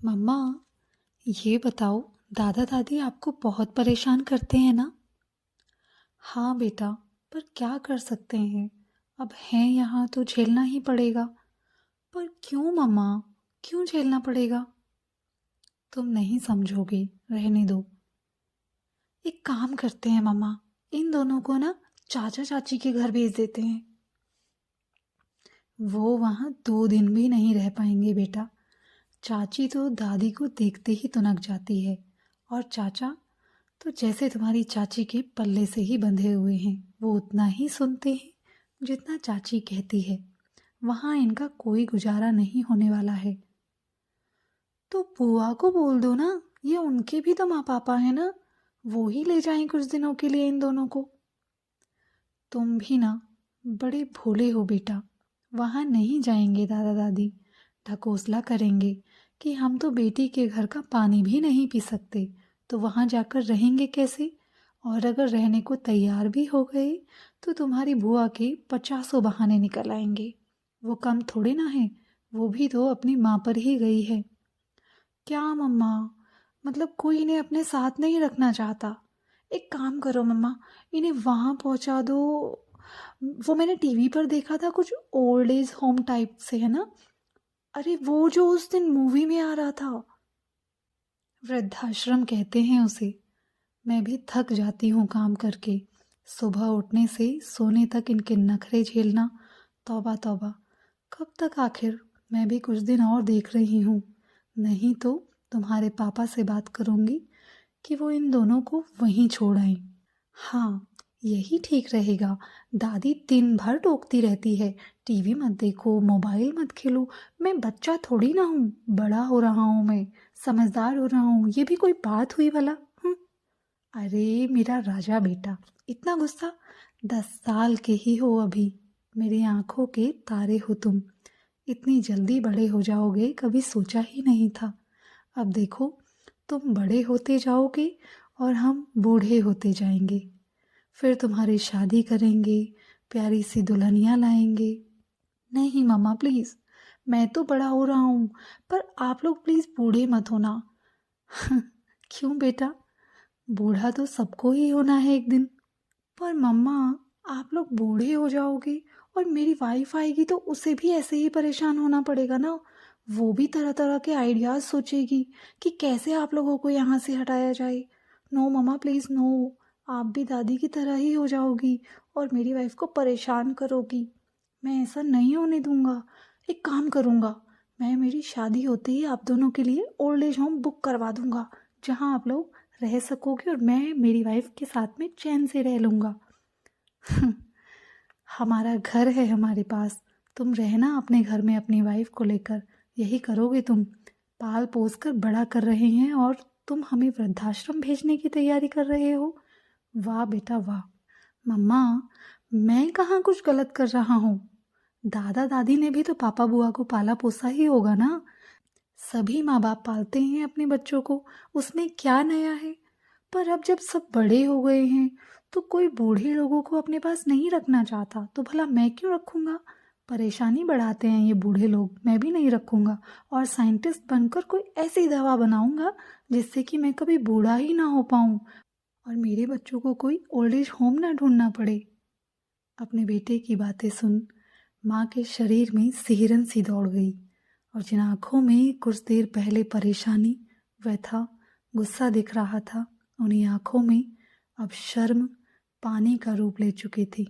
मम्मा, ये बताओ, दादा दादी आपको बहुत परेशान करते हैं ना? हाँ बेटा, पर क्या कर सकते हैं। अब हैं यहाँ तो झेलना ही पड़ेगा। पर क्यों मम्मा, क्यों झेलना पड़ेगा? तुम नहीं समझोगे, रहने दो। एक काम करते हैं मम्मा, इन दोनों को ना चाचा चाची के घर भेज देते हैं। वो वहाँ 2 दिन भी नहीं रह पाएंगे बेटा। चाची तो दादी को देखते ही तुनक जाती है, और चाचा तो जैसे तुम्हारी चाची के पल्ले से ही बंधे हुए हैं। वो उतना ही सुनते हैं जितना चाची कहती है। वहाँ इनका कोई गुजारा नहीं होने वाला है। तो बुआ को बोल दो ना, ये उनके भी तो माँ पापा है ना, वो ही ले जाएं कुछ दिनों के लिए इन दोनों को। तुम भी ना बड़े भोले हो बेटा। वहाँ नहीं जाएंगे दादा दादी, ढकोसला करेंगे कि हम तो बेटी के घर का पानी भी नहीं पी सकते, तो वहाँ जाकर रहेंगे कैसे? और अगर रहने को तैयार भी हो गए तो तुम्हारी बुआ के 50 बहाने निकल आएंगे। वो कम थोड़े ना है, वो भी तो अपनी माँ पर ही गई है। क्या मम्मा, मतलब कोई इन्हें अपने साथ नहीं रखना चाहता? एक काम करो मम्मा, इन्हें वहाँ पहुँचा दो। वो मैंने टीवी पर देखा था, कुछ ओल्ड एज होम टाइप से है ना। अरे वो जो उस दिन मूवी में आ रहा था, वृद्धाश्रम कहते हैं उसे। मैं भी थक जाती हूँ काम करके। सुबह उठने से सोने तक इनके नखरे झेलना। तौबा तौबा, कब तक आखिर। मैं भी कुछ दिन और देख रही हूँ, नहीं तो तुम्हारे पापा से बात करूँगी कि वो इन दोनों को वहीं छोड़ आए। हाँ, यही ठीक रहेगा। दादी दिन भर टोकती रहती है, टीवी मत देखो, मोबाइल मत खेलो। मैं बच्चा थोड़ी ना हूँ, बड़ा हो रहा हूँ, मैं समझदार हो रहा हूँ। ये भी कोई बात हुई भला? अरे मेरा राजा बेटा, इतना गुस्सा? 10 साल के ही हो अभी। मेरी आंखों के तारे हो तुम। इतनी जल्दी बड़े हो जाओगे कभी सोचा ही नहीं था। अब देखो, तुम बड़े होते जाओगे और हम बूढ़े होते जाएंगे। फिर तुम्हारी शादी करेंगे, प्यारी सी दुल्हनियाँ लाएंगे। नहीं मम्मा प्लीज़, मैं तो बड़ा हो रहा हूँ, पर आप लोग प्लीज़ बूढ़े मत होना। क्यों बेटा, बूढ़ा तो सबको ही होना है एक दिन। पर मम्मा, आप लोग बूढ़े हो जाओगे और मेरी वाइफ आएगी तो उसे भी ऐसे ही परेशान होना पड़ेगा ना। वो भी तरह तरह के आइडियाज़ सोचेगी कि कैसे आप लोगों को यहाँ से हटाया जाए। नो मम्मा प्लीज़ नो, आप भी दादी की तरह ही हो जाओगी और मेरी वाइफ को परेशान करोगी। मैं ऐसा नहीं होने दूंगा। एक काम करूँगा, मैं मेरी शादी होते ही आप दोनों के लिए ओल्ड एज होम बुक करवा दूंगा, जहाँ आप लोग रह सकोगे और मैं मेरी वाइफ के साथ में चैन से रह लूँगा। हमारा घर है हमारे पास, तुम रहना अपने घर में अपनी वाइफ को लेकर। यही करोगे तुम? पाल पोस कर बड़ा कर रहे हैं और तुम हमें वृद्धाश्रम भेजने की तैयारी कर रहे हो? वाह बेटा वाह। मम्मा, मैं कहाँ कुछ गलत कर रहा हूँ। दादा दादी ने भी तो पापा बुआ को पाला पोसा ही होगा ना। सभी माँ बाप पालते हैं अपने बच्चों को, उसमें क्या नया है। पर अब जब सब बड़े हो गए हैं तो कोई बूढ़े लोगों को अपने पास नहीं रखना चाहता, तो भला मैं क्यों रखूँगा? परेशानी बढ़ाते हैं ये बूढ़े लोग, मैं भी नहीं रखूँगा। और साइंटिस्ट बनकर कोई ऐसी दवा बनाऊँगा जिससे कि मैं कभी बूढ़ा ही ना हो पाऊँ और मेरे बच्चों को कोई ओल्ड एज होम ना ढूंढना पड़े। अपने बेटे की बातें सुन माँ के शरीर में सिहरन सी दौड़ गई, और जिन आँखों में कुछ देर पहले परेशानी, व्यथा, गुस्सा दिख रहा था, उन्हीं आँखों में अब शर्म पानी का रूप ले चुकी थी।